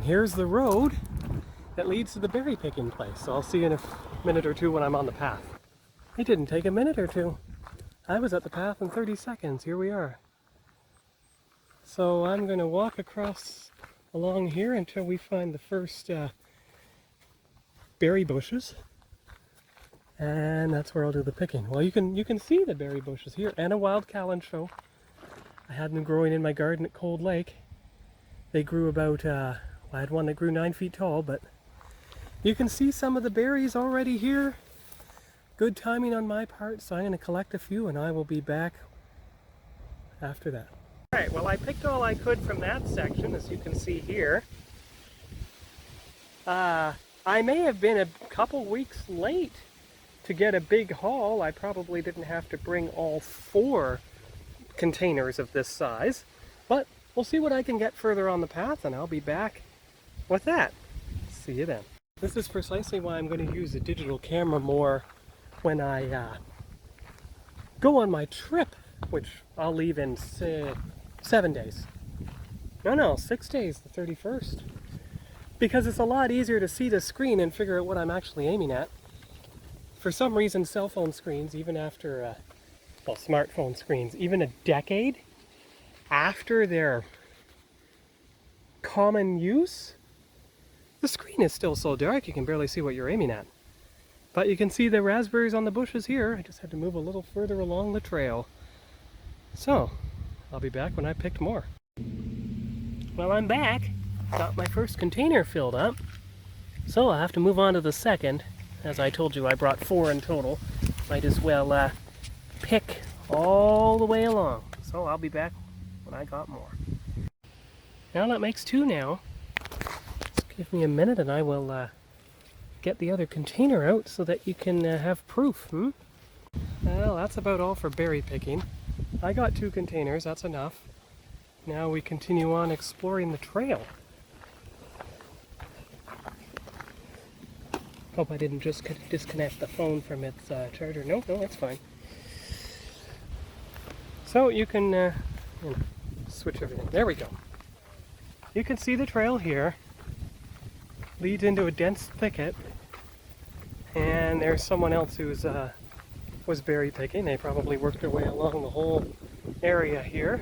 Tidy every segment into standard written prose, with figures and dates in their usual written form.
And here's the road that leads to the berry picking place. So I'll see you in a minute or two when I'm on the path. It didn't take a minute or two. I was at the path in 30 seconds. Here we are. So I'm going to walk across along here until we find the first berry bushes. And that's where I'll do the picking. Well, you can see the berry bushes here and a wild calencho. I had them growing in my garden at Cold Lake. They grew about, I had one that grew 9 feet tall, but you can see some of the berries already here. Good timing on my part, so I'm going to collect a few and I will be back after that. Alright, well I picked all I could from that section, as you can see here. I may have been a couple weeks late to get a big haul. I probably didn't have to bring all 4 containers of this size, but we'll see what I can get further on the path and I'll be back with that. See you then. This is precisely why I'm going to use a digital camera more when I go on my trip, which I'll leave in 7 days. No, 6 days, the 31st. Because it's a lot easier to see the screen and figure out what I'm actually aiming at. For some reason, cell phone screens, even after, well, smartphone screens, even a decade after their common use, the screen is still so dark you can barely see what you're aiming at. But you can see the raspberries on the bushes here. I just had to move a little further along the trail. So, I'll be back when I picked more. Well, I'm back. Got my first container filled up. So I'll have to move on to the second. As I told you, I brought 4 in total. Might as well pick all the way along. So I'll be back when I got more. Now that makes 2 now. Just give me a minute and I will get the other container out so that you can have proof. Well, that's about all for berry picking. I got 2 containers, that's enough. Now we continue on exploring the trail. Hope I didn't just disconnect the phone from its charger. No, that's fine. So you can switch everything. There we go. You can see the trail here. Leads into a dense thicket. And there's someone else who's was berry picking. They probably worked their way along the whole area here.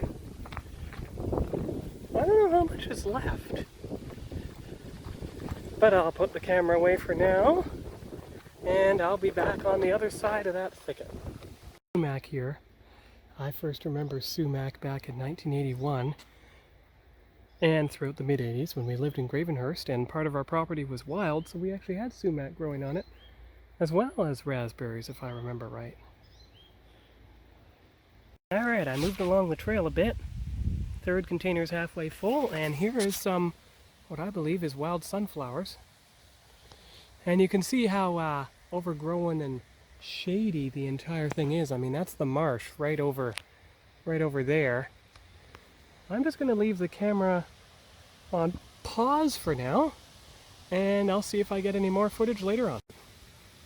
I don't know how much is left. But I'll put the camera away for now, and I'll be back on the other side of that thicket. Sumac here. I first remember sumac back in 1981, and throughout the mid-80s when we lived in Gravenhurst, and part of our property was wild, so we actually had sumac growing on it, as well as raspberries, if I remember right. Alright, I moved along the trail a bit. 3rd container's halfway full, and here is some what I believe is wild sunflowers. And you can see how overgrown and shady the entire thing is. I mean, that's the marsh right over there. I'm just going to leave the camera on pause for now, and I'll see if I get any more footage later on.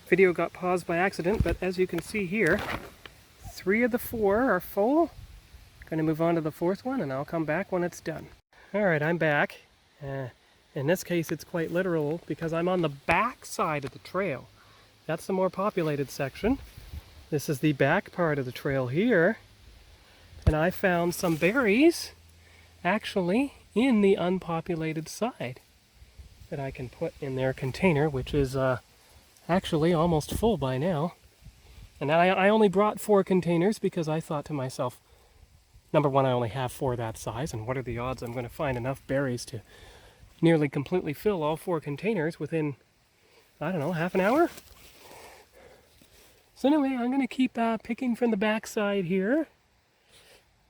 Video got paused by accident, but as you can see here, 3 of the 4 are full. Going to move on to the 4th one, and I'll come back when it's done. Alright, I'm back. In this case it's quite literal because I'm on the back side of the trail. That's the more populated section. This is the back part of the trail here. And I found some berries actually in the unpopulated side that I can put in their container, which is actually almost full by now. And I only brought 4 containers because I thought to myself, number one, I only have 4 that size, and what are the odds I'm going to find enough berries to nearly completely fill all 4 containers within, I don't know, half an hour? So anyway, I'm going to keep picking from the backside here.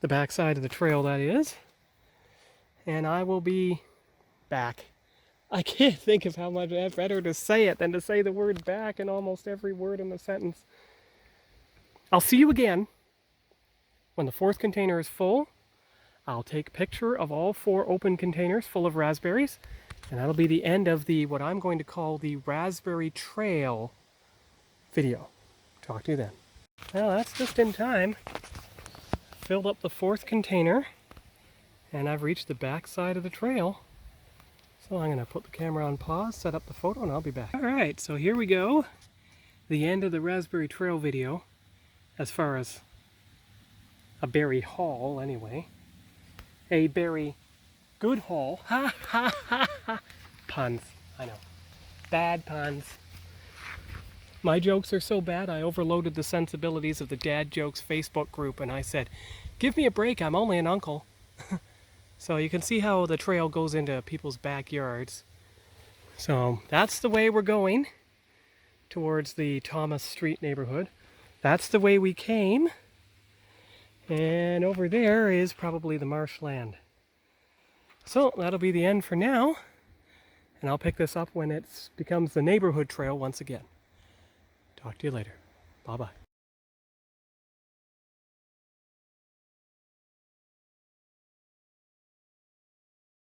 The backside of the trail, that is. And I will be back. I can't think of how much better to say it than to say the word back in almost every word in the sentence. I'll see you again when the 4th container is full. I'll take a picture of all 4 open containers full of raspberries, and that'll be the end of the what I'm going to call the Raspberry Trail video. Talk to you then. Well, that's just in time. Filled up the 4th container, and I've reached the back side of the trail. So So I'm going to put the camera on pause, set up the photo, and I'll be back. Alright, so here we go. The end of the Raspberry Trail video, as far as a berry haul anyway. A berry good haul. Ha ha ha ha. Puns, I know. Bad puns. My jokes are so bad I overloaded the sensibilities of the Dad Jokes Facebook group and I said, give me a break, I'm only an uncle. So you can see how the trail goes into people's backyards. So that's the way we're going towards the Thomas Street neighborhood. That's the way we came. And over there is probably the marshland. So that'll be the end for now. And I'll pick this up when it becomes the neighborhood trail once again. Talk to you later. Bye-bye.